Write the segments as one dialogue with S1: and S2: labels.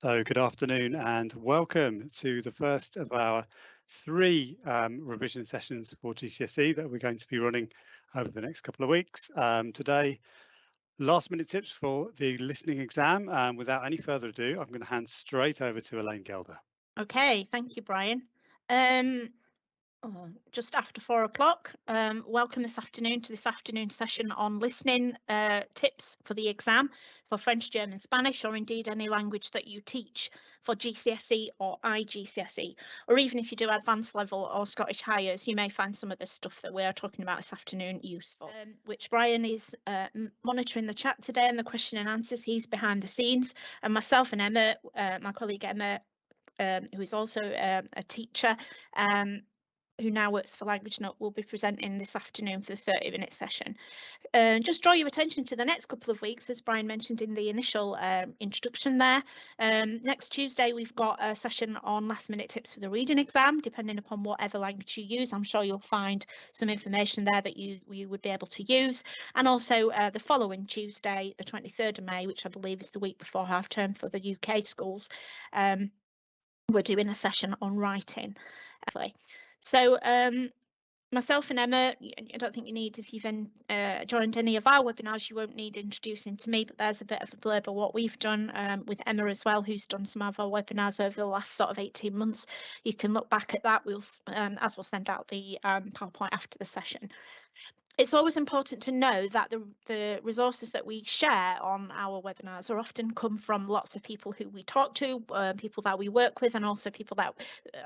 S1: So good afternoon and welcome to the first of our three revision sessions for GCSE that we're going to be running over the next couple of weeks. Today, last minute tips for the listening exam. Without any further ado, I'm going to hand straight over to Elaine Gelder.
S2: Okay, thank you, Brian. Just after 4 o'clock. Welcome this afternoon to this afternoon session on listening tips for the exam for French, German, Spanish, or indeed any language that you teach for GCSE or IGCSE, or even if you do advanced level or Scottish Highers, you may find some of the stuff that we are talking about this afternoon useful. Which Brian is monitoring the chat today and the question and answers. He's behind the scenes, and myself and Emma, my colleague Emma, who is also a teacher, who now works for Language Note, will be presenting this afternoon for the 30-minute session. Just draw your attention to the next couple of weeks, as Brian mentioned in the initial introduction there. Next Tuesday, we've got a session on last-minute tips for the reading exam, depending upon whatever language you use. I'm sure you'll find some information there that you would be able to use. And also the following Tuesday, the 23rd of May, which I believe is the week before half-term for the UK schools, we're doing a session on writing. So myself and Emma, I don't think you need, if you've joined any of our webinars, you won't need introducing to me, but there's a bit of a blurb of what we've done with Emma as well, who's done some of our webinars over the last sort of 18 months. You can look back at that, as we'll send out the PowerPoint after the session. It's always important to know that the resources that we share on our webinars are often come from lots of people who we talk to, people that we work with, and also people that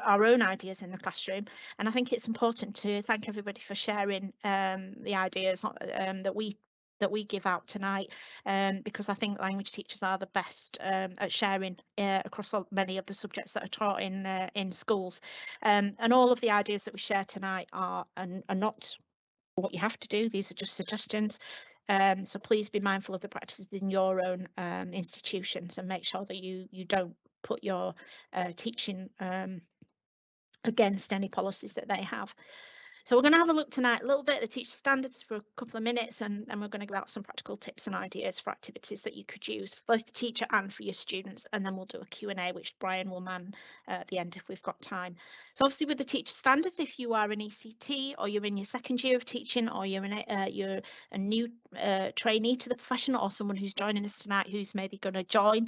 S2: our own ideas in the classroom. And I think it's important to thank everybody for sharing the ideas that we give out tonight, because I think language teachers are the best at sharing across many of the subjects that are taught in schools. And all of the ideas that we share tonight are not what you have to do. These are just suggestions. So please be mindful of the practices in your own institutions and make sure that you don't put your teaching against any policies that they have. So we're going to have a look tonight a little bit at the teacher standards for a couple of minutes, and we're going to give out some practical tips and ideas for activities that you could use for both the teacher and for your students, and then we'll do a Q&A, which Brian will man at the end if we've got time. So obviously with the teacher standards, if you are an ECT or you're in your second year of teaching, or you're a new trainee to the profession, or someone who's joining us tonight who's maybe going to join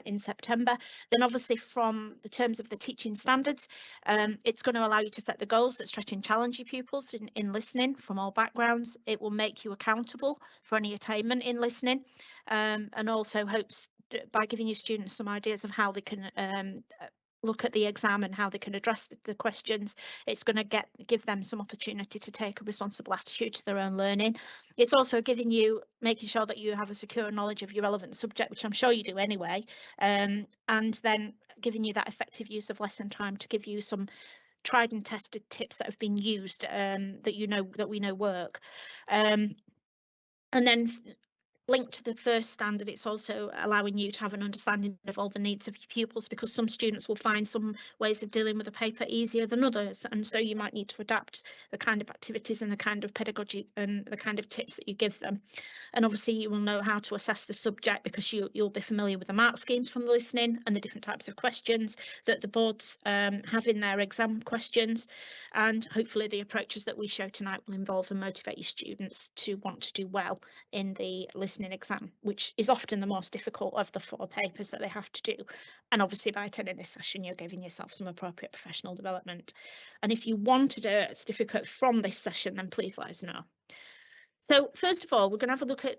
S2: in September, then obviously from the terms of the teaching standards, it's going to allow you to set the goals that stretch and challenge your pupils in listening from all backgrounds. It will make you accountable for any attainment in listening, and also hopes by giving your students some ideas of how they can look at the exam and how they can address the questions. It's going to give them some opportunity to take a responsible attitude to their own learning. It's also making sure that you have a secure knowledge of your relevant subject, which I'm sure you do anyway, and then giving you that effective use of lesson time to give you some tried and tested tips that have been used, that we know work. And then linked to the first standard, it's also allowing you to have an understanding of all the needs of your pupils, because some students will find some ways of dealing with a paper easier than others, and so you might need to adapt the kind of activities and the kind of pedagogy and the kind of tips that you give them. And obviously you will know how to assess the subject, because you'll be familiar with the mark schemes from the listening and the different types of questions that the boards have in their exam questions, and hopefully the approaches that we show tonight will involve and motivate your students to want to do well in the listening exam, which is often the most difficult of the 4 papers that they have to do. And obviously by attending this session, you're giving yourself some appropriate professional development. And if you wanted a certificate from this session, then please let us know. So first of all, we're going to have a look at,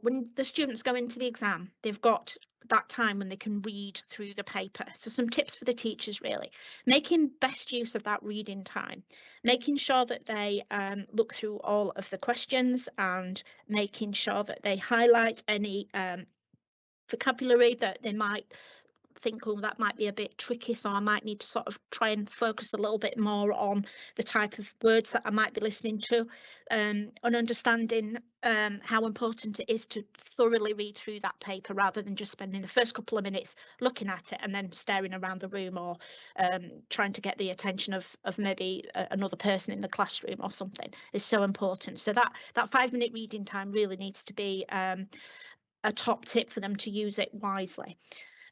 S2: when the students go into the exam, they've got that time when they can read through the paper. So some tips for the teachers, really. Making best use of that reading time. Making sure that they look through all of the questions, and making sure that they highlight any vocabulary that they might think, oh, that might be a bit tricky, so I might need to sort of try and focus a little bit more on the type of words that I might be listening to, and understanding how important it is to thoroughly read through that paper, rather than just spending the first couple of minutes looking at it and then staring around the room, or trying to get the attention of maybe another person in the classroom or something, is so important. So that 5-minute reading time really needs to be a top tip for them to use it wisely.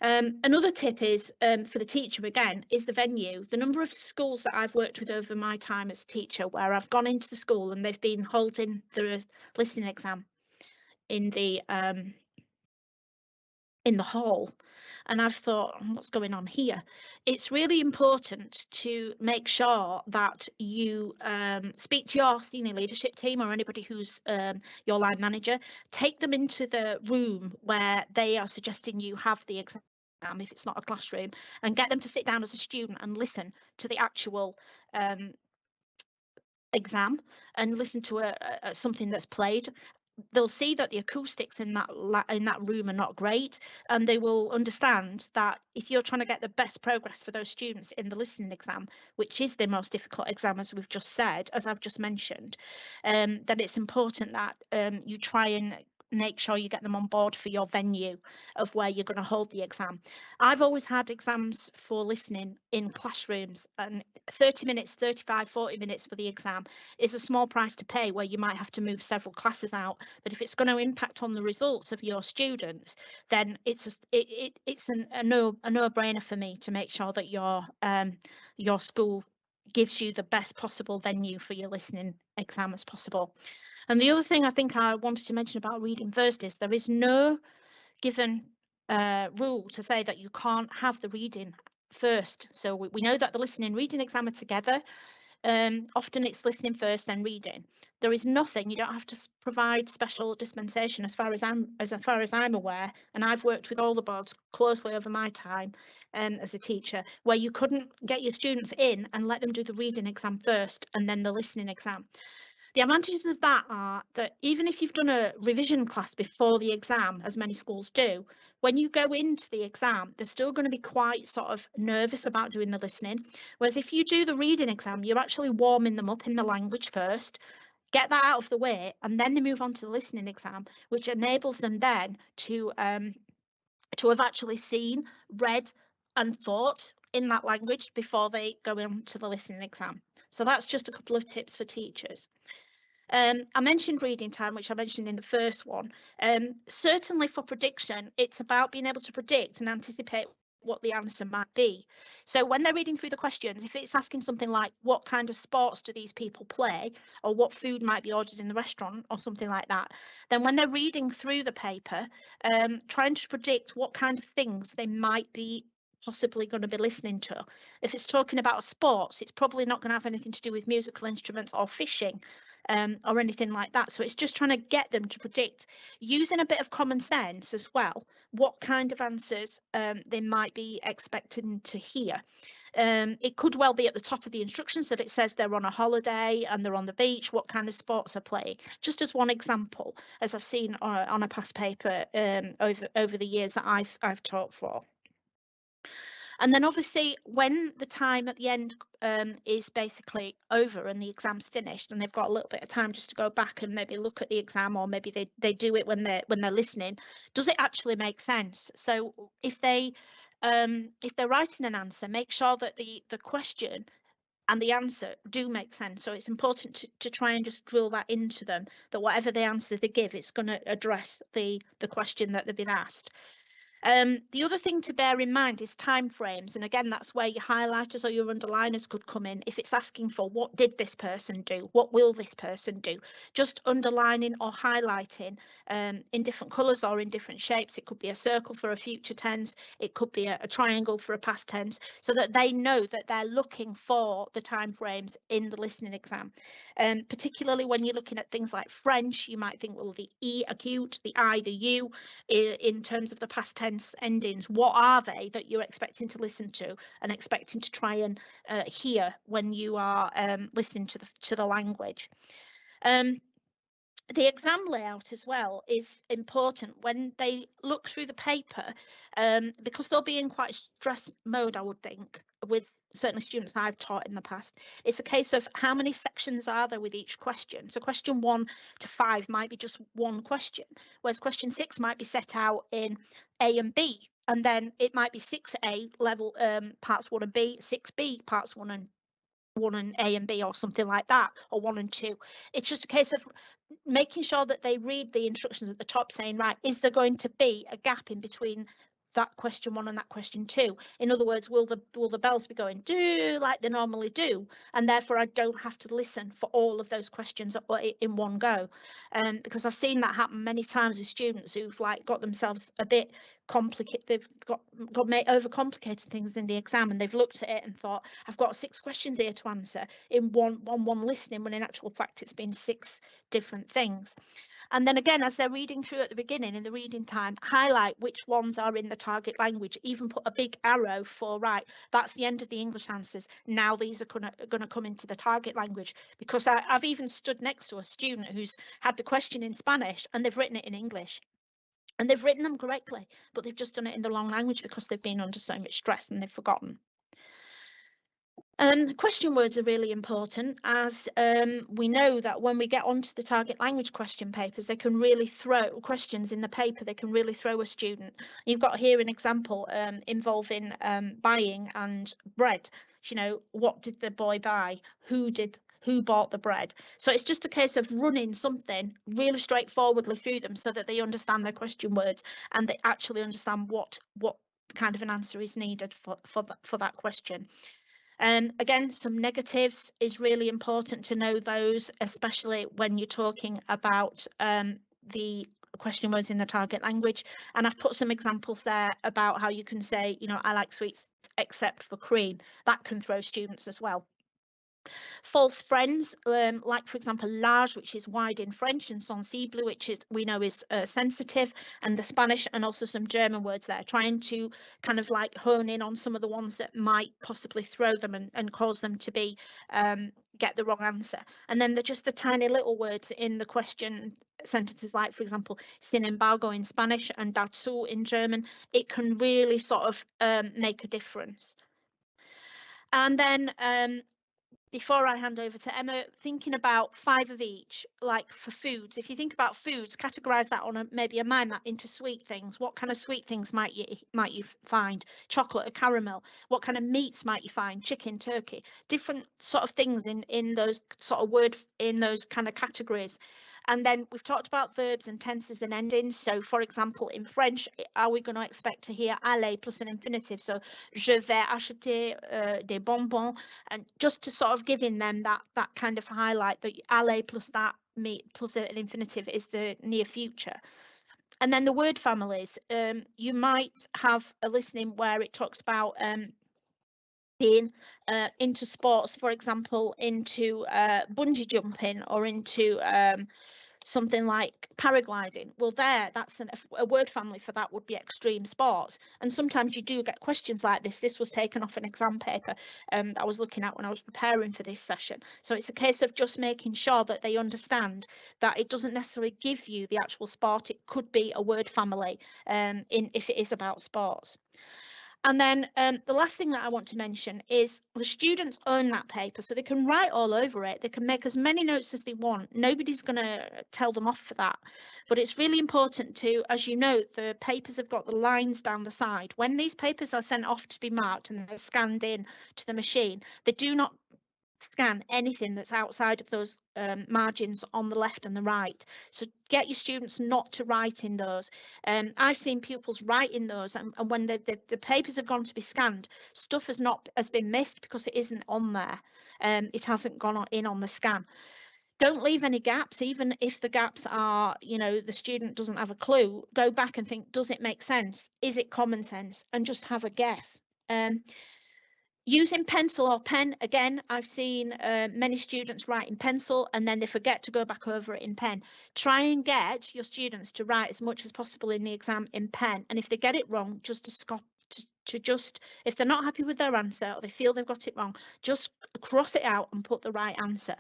S2: Another tip is for the teacher again is the venue. The number of schools that I've worked with over my time as a teacher where I've gone into the school and they've been holding the listening exam in the hall, and I've thought, what's going on here? It's really important to make sure that you speak to your senior leadership team or anybody who's your line manager, take them into the room where they are suggesting you have the exam if it's not a classroom, and get them to sit down as a student and listen to the actual exam and listen to something that's played. They'll see that the acoustics in that room are not great, and they will understand that if you're trying to get the best progress for those students in the listening exam, which is the most difficult exam, as we've just said, as I've just mentioned, then it's important that you try and make sure you get them on board for your venue of where you're going to hold the exam. I've always had exams for listening in classrooms, and 30 minutes, 35, 40 minutes for the exam is a small price to pay, where you might have to move several classes out. But if it's going to impact on the results of your students, then it's a no-brainer for me to make sure that your school gives you the best possible venue for your listening exam as possible. And the other thing I think I wanted to mention about reading first is there is no given rule to say that you can't have the reading first. So we know that the listening and reading exam are together. Often it's listening first, then reading. There is nothing, you don't have to provide special dispensation as far as I'm aware, and I've worked with all the boards closely over my time as a teacher, where you couldn't get your students in and let them do the reading exam first and then the listening exam. The advantages of that are that even if you've done a revision class before the exam, as many schools do, when you go into the exam, they're still going to be quite sort of nervous about doing the listening. Whereas if you do the reading exam, you're actually warming them up in the language first, get that out of the way, and then they move on to the listening exam, which enables them then to have actually seen, read, and thought in that language before they go into the listening exam. So that's just a couple of tips for teachers. I mentioned reading time, which I mentioned in the first one. Certainly for prediction, it's about being able to predict and anticipate what the answer might be. So when they're reading through the questions, if it's asking something like, what kind of sports do these people play, or what food might be ordered in the restaurant, or something like that, then when they're reading through the paper, trying to predict what kind of things they might be possibly going to be listening to. If it's talking about sports, it's probably not going to have anything to do with musical instruments or fishing. Or anything like that. So it's just trying to get them to predict, using a bit of common sense as well, what kind of answers they might be expecting to hear. It could well be at the top of the instructions that it says they're on a holiday and they're on the beach, what kind of sports are playing, just as one example, as I've seen on a past paper over the years that I've taught for. And then obviously when the time at the end is basically over and the exam's finished and they've got a little bit of time just to go back and maybe look at the exam, or maybe they do it when they're listening, does it actually make sense? So if they're writing an answer, make sure that the question and the answer do make sense. So it's important to try and just drill that into them, that whatever the answer they give, it's going to address the question that they've been asked. The other thing to bear in mind is timeframes, and again, that's where your highlighters or your underliners could come in. If it's asking for what did this person do, what will this person do, just underlining or highlighting in different colours or in different shapes. It could be a circle for a future tense, it could be a triangle for a past tense, so that they know that they're looking for the timeframes in the listening exam. Particularly when you're looking at things like French, you might think, well, the E acute, the I, the U, in terms of the past tense endings, what are they that you're expecting to listen to and expecting to try and hear when you are listening to the language. The exam layout as well is important when they look through the paper, because they'll be in quite stress mode, I would think, with certainly students I've taught in the past. It's a case of how many sections are there with each question. So question 1 to 5 might be just one question, whereas question 6 might be set out in A and B, and then it might be 6A level parts 1 and B, 6B parts 1 and A and B, or something like that, or 1 and 2. It's just a case of making sure that they read the instructions at the top saying, right, is there going to be a gap in between that question 1 and that question 2? In other words, will the bells be going do like they normally do, and therefore I don't have to listen for all of those questions in one go? Because I've seen that happen many times with students who've like got themselves a bit complicated. They've got overcomplicated things in the exam, and they've looked at it and thought, I've got 6 questions here to answer in one listening, when in actual fact it's been 6 different things. And then again, as they're reading through at the beginning, in the reading time, highlight which ones are in the target language, even put a big arrow for, right, that's the end of the English answers. Now these are going to come into the target language. Because I've even stood next to a student who's had the question in Spanish and they've written it in English. And they've written them correctly, but they've just done it in the wrong language because they've been under so much stress and they've forgotten. Question words are really important, as we know that when we get onto the target language question papers, they can really throw questions in the paper. They can really throw a student. You've got here an example involving buying and bread. You know, what did the boy buy? Who bought the bread? So it's just a case of running something really straightforwardly through them so that they understand their question words and they actually understand what kind of an answer is needed for that question. Again, some negatives is really important to know those, especially when you're talking about the question words in the target language. And I've put some examples there about how you can say, you know, I like sweets except for cream. That can throw students as well. False friends, like for example, large, which is wide in French, and sensible, which we know is sensitive, and the Spanish and also some German words there, trying to kind of like hone in on some of the ones that might possibly throw them and cause them to be get the wrong answer. And then just the tiny little words in the question sentences, like for example, sin embargo in Spanish and dazu in German, it can really sort of make a difference. And then before I hand over to Emma, thinking about 5 of each, like for foods. If you think about foods, categorize that on maybe a mind map into sweet things. What kind of sweet things might you find? Chocolate or caramel? What kind of meats might you find? Chicken, turkey, different sort of things in those sort of in those kind of categories. And then we've talked about verbs and tenses and endings. So for example, in French, are we going to expect to hear aller plus an infinitive? So je vais acheter des bonbons, and just to sort of giving them that kind of highlight that aller plus that plus an infinitive is the near future. And then the word families, you might have a listening where it talks about being into sports, for example, into bungee jumping or into something like paragliding. Well, that's a word family for that would be extreme sports. And sometimes you do get questions like this. This was taken off an exam paper that I was looking at when I was preparing for this session. So it's a case of just making sure that they understand that it doesn't necessarily give you the actual sport. It could be a word family if it is about sports. And then the last thing that I want to mention is the students own that paper, so they can write all over it. They can make as many notes as they want. Nobody's going to tell them off for that. But it's really important to, as you know, the papers have got the lines down the side. When these papers are sent off to be marked and they're scanned in to the machine, they do not scan anything that's outside of those margins on the left and the right. So get your students not to write in those. I've seen pupils write in those, and when the papers have gone to be scanned, stuff has been missed because it isn't on there. It hasn't gone in on the scan. Don't leave any gaps, even if the gaps are, you know, the student doesn't have a clue. Go back and think, does it make sense? Is it common sense? And just have a guess. Using pencil or pen, again, I've seen many students write in pencil and then they forget to go back over it in pen. Try and get your students to write as much as possible in the exam in pen. And if they get it wrong, just to stop, if they're not happy with their answer or they feel they've got it wrong, just cross it out and put the right answer.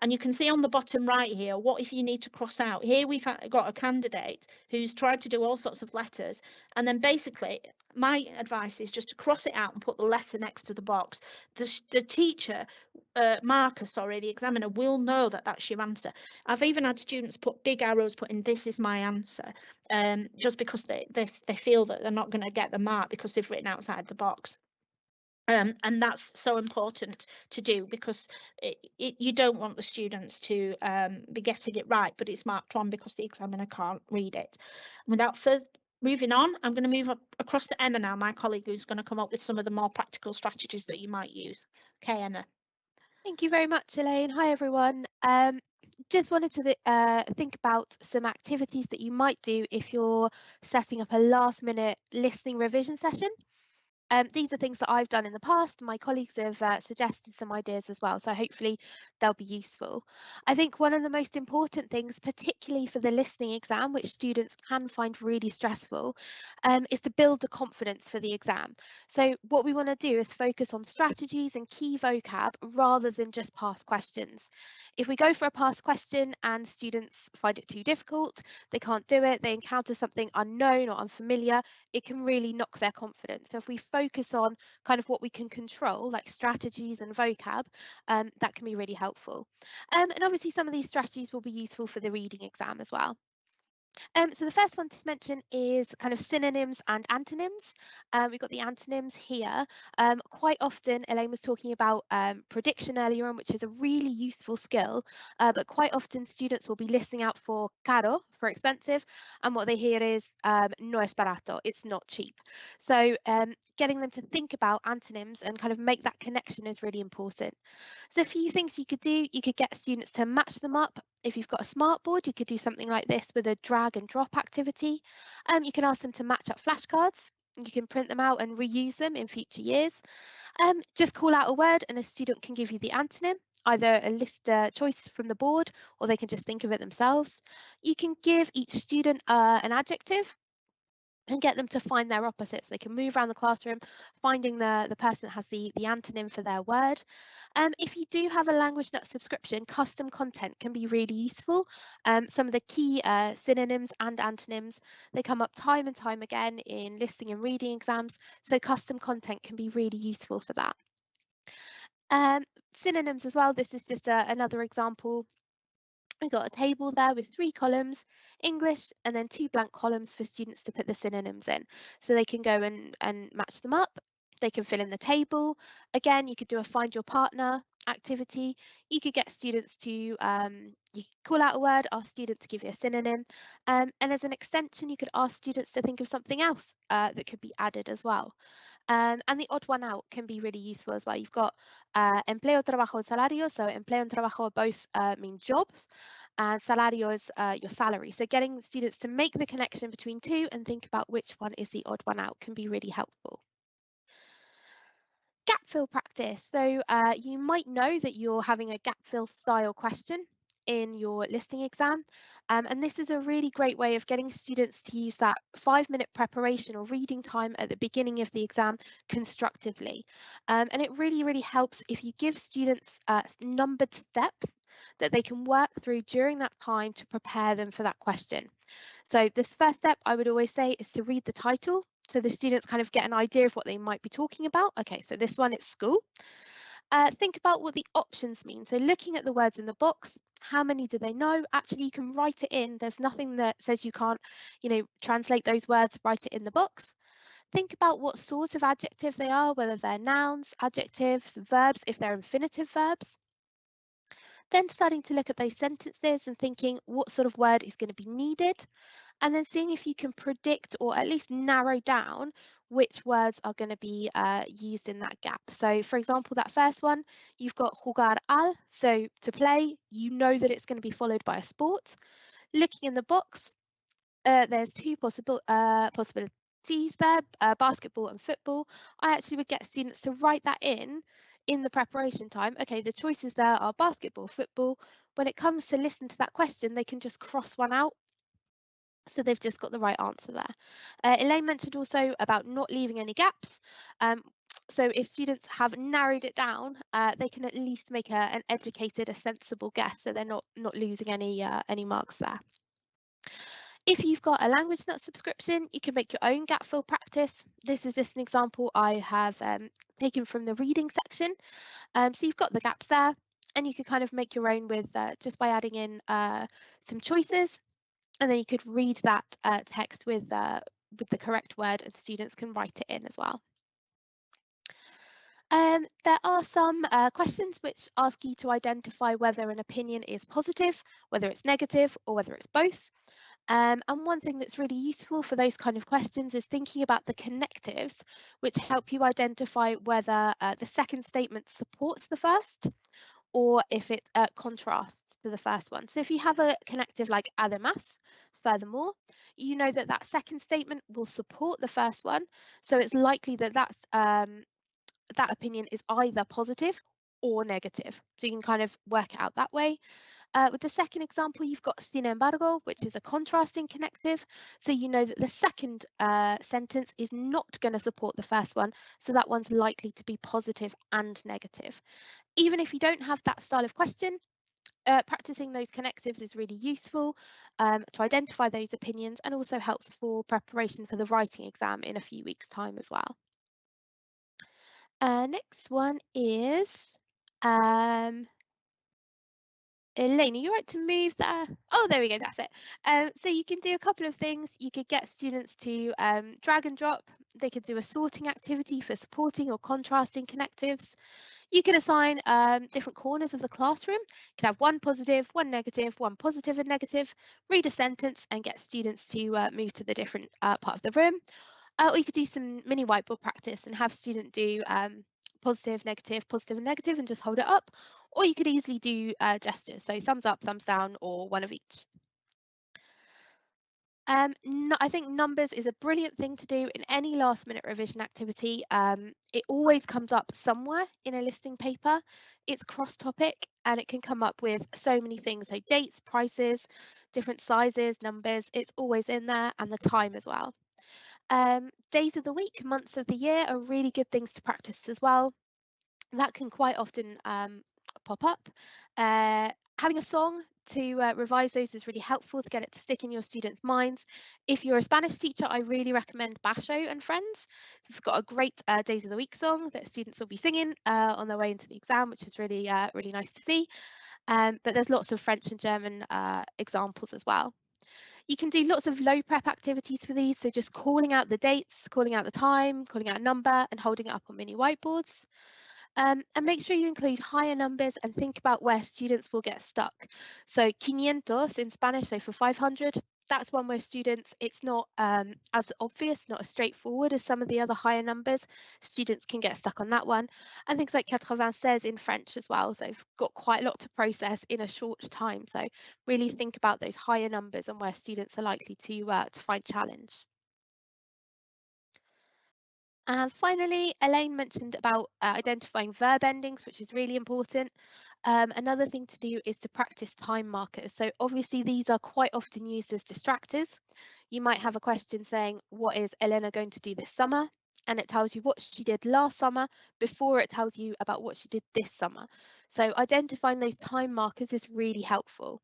S2: And you can see on the bottom right here, what if you need to cross out? Here we've got a candidate who's tried to do all sorts of letters, and then basically my advice is just to cross it out and put the letter next to the box. The teacher, the examiner will know that that's your answer. I've even had students put big arrows putting this is my answer, just because they feel that they're not going to get the mark because they've written outside the box. And that's so important to do, because you don't want the students to be getting it right, but it's marked on because the examiner can't read it. Without further Moving on, I'm going to move up across to Emma now, my colleague, who's going to come up with some of the more practical strategies that you might use. Okay, Emma.
S3: Thank you very much, Elaine. Hi, everyone. Just wanted to think about some activities that you might do if you're setting up a last-minute listening revision session. These are things that I've done in the past. My colleagues have suggested some ideas as well, so hopefully they'll be useful. I think one of the most important things, particularly for the listening exam, which students can find really stressful, is to build the confidence for the exam. So what we want to do is focus on strategies and key vocab rather than just past questions. If we go for a past question and students find it too difficult, they can't do it, they encounter something unknown or unfamiliar, it can really knock their confidence. So if we focus on kind of what we can control, like strategies and vocab, that can be really helpful. And obviously some of these strategies will be useful for the reading exam as well. So the first one to mention is kind of synonyms and antonyms. We've got the antonyms here. Quite often, Elaine was talking about prediction earlier on, which is a really useful skill, but quite often students will be listening out for caro, for expensive, and what they hear is no es barato, it's not cheap. So getting them to think about antonyms and kind of make that connection is really important. So a few things you could do, you could get students to match them up. If you've got a smart board, you could do something like this with a drag and drop activity. You can ask them to match up flashcards. You can print them out and reuse them in future years. Just call out a word and a student can give you the antonym, either a list choice from the board or they can just think of it themselves. You can give each student an adjective and get them to find their opposites. They can move around the classroom, finding the person that has the antonym for their word. If you do have a language nut subscription, custom content can be really useful. Some of the key synonyms and antonyms, they come up time and time again in listening and reading exams, so custom content can be really useful for that. Synonyms as well, this is just another example. We've got a table there with 3 columns, English, and then 2 blank columns for students to put the synonyms in. So they can go and match them up. They can fill in the table. Again, you could do a find your partner activity. You could get students to, you could call out a word, ask students to give you a synonym. And as an extension, you could ask students to think of something else that could be added as well. And the odd one out can be really useful as well. You've got empleo, trabajo, and salario. So empleo and trabajo both mean jobs, and salario is your salary. So getting students to make the connection between two and think about which one is the odd one out can be really helpful. Gap fill practice. So you might know that you're having a gap fill style question in your listening exam. And this is a really great way of getting students to use that 5-minute preparation or reading time at the beginning of the exam constructively. And it really, really helps if you give students numbered steps that they can work through during that time to prepare them for that question. So this first step I would always say is to read the title, so the students kind of get an idea of what they might be talking about. Okay, so this one is school. Think about what the options mean. So looking at the words in the box, how many do they know? Actually, you can write it in. There's nothing that says you can't, translate those words, write it in the box. Think about what sort of adjective they are, whether they're nouns, adjectives, verbs, if they're infinitive verbs. Then starting to look at those sentences and thinking what sort of word is going to be needed, and then seeing if you can predict or at least narrow down which words are going to be used in that gap. So for example, that first one, you've got jugar al, so to play, you know that it's going to be followed by a sport. Looking in the box, there's 2 possibilities there, basketball and football. I actually would get students to write that in the preparation time. Okay, the choices there are basketball, football. When it comes to listen to that question, they can just cross one out. So they've just got the right answer there. Elaine mentioned also about not leaving any gaps. So if students have narrowed it down, they can at least make an educated, a sensible guess, so they're not losing any marks there. If you've got a language nut subscription, you can make your own gap fill practice. This is just an example I have taken from the reading section. So you've got the gaps there, and you can kind of make your own with just by adding in some choices, and then you could read that text with the correct word, and students can write it in as well. There are some questions which ask you to identify whether an opinion is positive, whether it's negative, or whether it's both. And one thing that's really useful for those kind of questions is thinking about the connectives, which help you identify whether the second statement supports the first or if it contrasts to the first one. So if you have a connective like además, furthermore, you know that that second statement will support the first one. So it's likely that that opinion is either positive or negative. So you can kind of work it out that way. With the second example, you've got sin embargo, which is a contrasting connective. So you know that the second sentence is not going to support the first one. So that one's likely to be positive and negative. Even if you don't have that style of question, practicing those connectives is really useful to identify those opinions, and also helps for preparation for the writing exam in a few weeks' time as well. Next one is Elaine, are you right to move there? Oh, there we go, that's it. So you can do a couple of things. You could get students to drag and drop. They could do a sorting activity for supporting or contrasting connectives. You can assign different corners of the classroom. You can have one positive, one negative, one positive and negative, read a sentence and get students to move to the different part of the room. Or you could do some mini whiteboard practice and have student do positive, and negative and just hold it up. Or you could easily do gestures, so thumbs up, thumbs down, or one of each. I think numbers is a brilliant thing to do in any last minute revision activity. It always comes up somewhere in a listing paper. It's cross topic and it can come up with so many things. So dates, prices, different sizes, numbers, it's always in there, and the time as well. Days of the week, months of the year are really good things to practice as well. That can quite often pop up. Having a song to revise those is really helpful to get it to stick in your students' minds. If you're a Spanish teacher, I really recommend Basho and Friends. We've got a great Days of the Week song that students will be singing on their way into the exam, which is really, really nice to see. But there's lots of French and German examples as well. You can do lots of low prep activities for these, so just calling out the dates, calling out the time, calling out a number and holding it up on mini whiteboards. And make sure you include higher numbers and think about where students will get stuck. So 500 in Spanish, so for 500, that's one where students, it's not as obvious, not as straightforward as some of the other higher numbers. Students can get stuck on that one. And things like 96 in French as well. So they've got quite a lot to process in a short time. So really think about those higher numbers and where students are likely to find challenge. And finally, Elaine mentioned about identifying verb endings, which is really important. Another thing to do is to practice time markers. So obviously these are quite often used as distractors. You might have a question saying, what is Elena going to do this summer? And it tells you what she did last summer before it tells you about what she did this summer. So identifying those time markers is really helpful.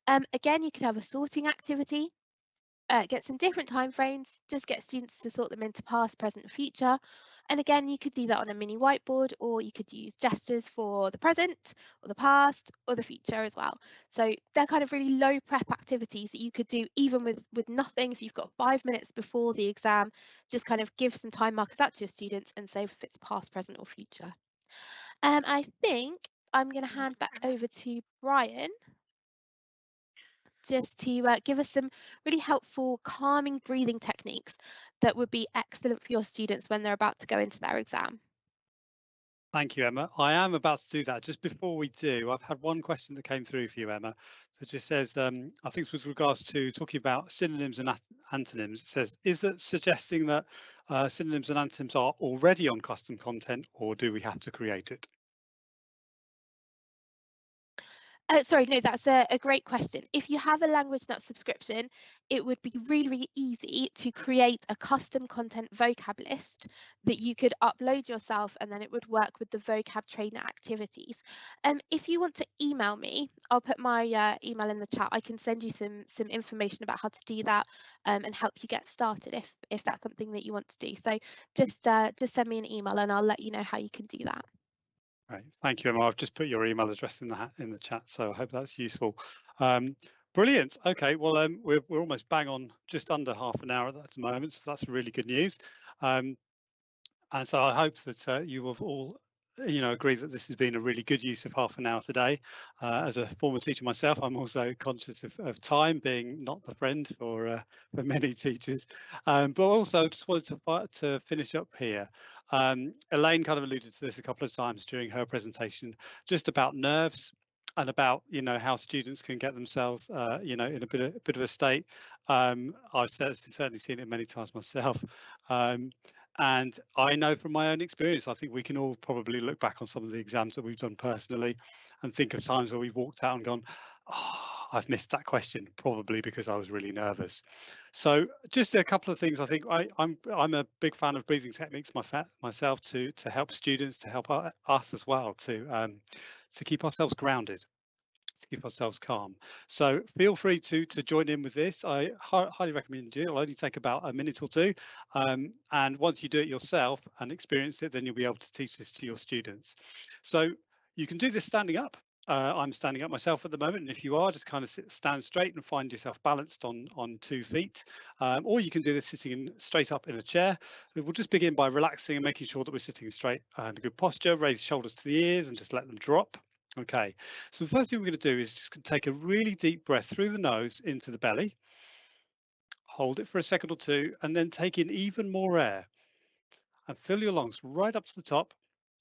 S3: Again, you could have a sorting activity. Get some different time frames, just get students to sort them into past, present and future. And again, you could do that on a mini whiteboard, or you could use gestures for the present or the past or the future as well. So they're kind of really low prep activities that you could do even with nothing. If you've got 5 minutes before the exam, just kind of give some time markers out to your students and say if it's past, present or future. I think I'm going to hand back over to Brian just to give us some really helpful calming breathing techniques that would be excellent for your students when they're about to go into their exam.
S1: Thank you, Emma. I am about to do that. Just before we do, I've had one question that came through for you, Emma, that just says, I think it's with regards to talking about synonyms and antonyms. It says, is that suggesting that synonyms and antonyms are already on custom content, or do we have to create it?
S3: Sorry, no, that's a great question. If you have a LanguageNut subscription, it would be really, really easy to create a custom content vocab list that you could upload yourself, and then it would work with the vocab trainer activities. If you want to email me, I'll put my email in the chat. I can send you some information about how to do that and help you get started if that's something that you want to do. So just send me an email and I'll let you know how you can do that.
S1: Right, thank you, Emma. I've just put your email address in the chat, so I hope that's useful. Brilliant. Okay, well, we're almost bang on, just under half an hour at the moment, so that's really good news. And so I hope that you have all agree that this has been a really good use of half an hour today. As a former teacher myself, I'm also conscious of time being not the friend for many teachers. But also just wanted to finish up here. Elaine kind of alluded to this a couple of times during her presentation, just about nerves and about how students can get themselves in a bit of a state. I've certainly seen it many times myself. And I know from my own experience, I think we can all probably look back on some of the exams that we've done personally and think of times where we've walked out and gone, oh, I've missed that question, probably because I was really nervous. So just a couple of things. I think I'm a big fan of breathing techniques myself to help students, to help us as well, to keep ourselves grounded, to keep ourselves calm. So feel free to join in with this. I highly recommend you. It'll only take about a minute or two. And once you do it yourself and experience it, then you'll be able to teach this to your students. So you can do this standing up. I'm standing up myself at the moment, and if you are, just kind of stand straight and find yourself balanced on 2 feet, or you can do this sitting straight up in a chair. We'll just begin by relaxing and making sure that we're sitting straight and a good posture. Raise shoulders to the ears and just let them drop. Okay, so the first thing we're going to do is just take a really deep breath through the nose into the belly, hold it for a second or two, and then take in even more air and fill your lungs right up to the top.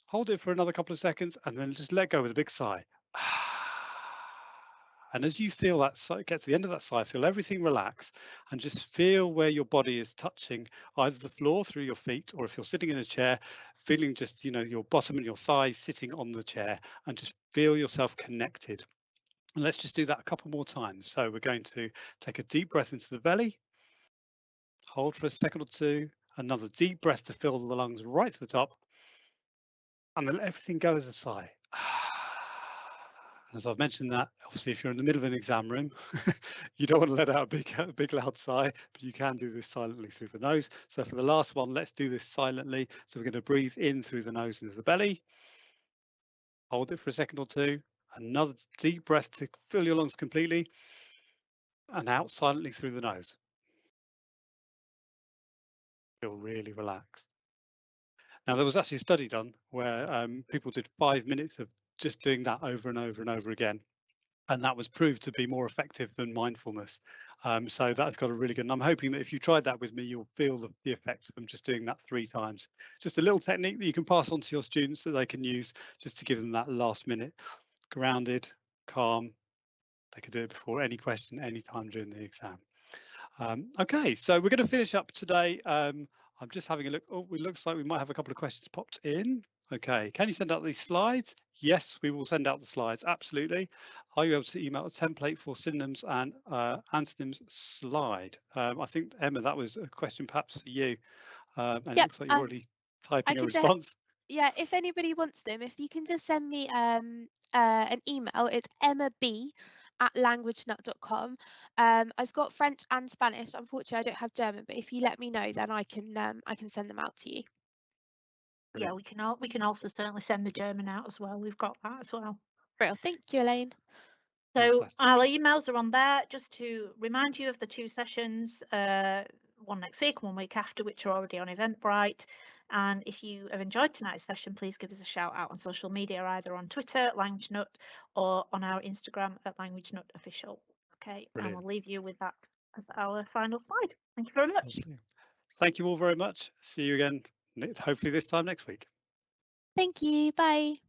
S1: Hold it for another couple of seconds and then just let go with a big sigh. And as you feel that sigh, get to the end of that sigh, feel everything relax and just feel where your body is touching either the floor through your feet, or if you're sitting in a chair, feeling just, your bottom and your thighs sitting on the chair, and just feel yourself connected. And let's just do that a couple more times. So we're going to take a deep breath into the belly, hold for a second or two, another deep breath to fill the lungs right to the top, and then let everything go as a sigh. As I've mentioned that, obviously, if you're in the middle of an exam room, you don't want to let out a big loud sigh, but you can do this silently through the nose. So for the last one, let's do this silently. So we're going to breathe in through the nose into the belly, hold it for a second or two, another deep breath to fill your lungs completely, and out silently through the nose. Feel really relaxed. Now, there was actually a study done where people did 5 minutes of just doing that over and over and over again. And that was proved to be more effective than mindfulness. So that's got a really good, and I'm hoping that if you tried that with me, you'll feel the effects from just doing that 3 times. Just a little technique that you can pass on to your students that they can use just to give them that last minute, grounded, calm. They could do it before any question, any time during the exam. Okay, so we're going to finish up today. I'm just having a look. Oh, it looks like we might have a couple of questions popped in. Okay, can you send out these slides? Yes, we will send out the slides, absolutely. Are you able to email a template for synonyms and antonyms slide? I think, Emma, that was a question perhaps for you. And it looks like you're already typing a response.
S3: Yeah, if anybody wants them, if you can just send me an email, it's emmab@languagenut.com. I've got French and Spanish. Unfortunately, I don't have German, but if you let me know, then I can send them out to you.
S2: Yeah, we can also certainly send the German out as well. We've got that as well.
S3: Real, thank you, Elaine.
S2: So
S1: Fantastic.
S2: our emails are on there just to remind you of the 2 sessions, one next week, 1 week after, which are already on Eventbrite. And if you have enjoyed tonight's session, please give us a shout out on social media, either on Twitter at LanguageNut or on our Instagram at LanguageNutOfficial. Okay,
S1: Brilliant.
S2: and we'll leave you with that as our final slide. Thank you very much.
S1: Lovely. Thank you all very much. See you again, hopefully this time next week.
S3: Thank you. Bye.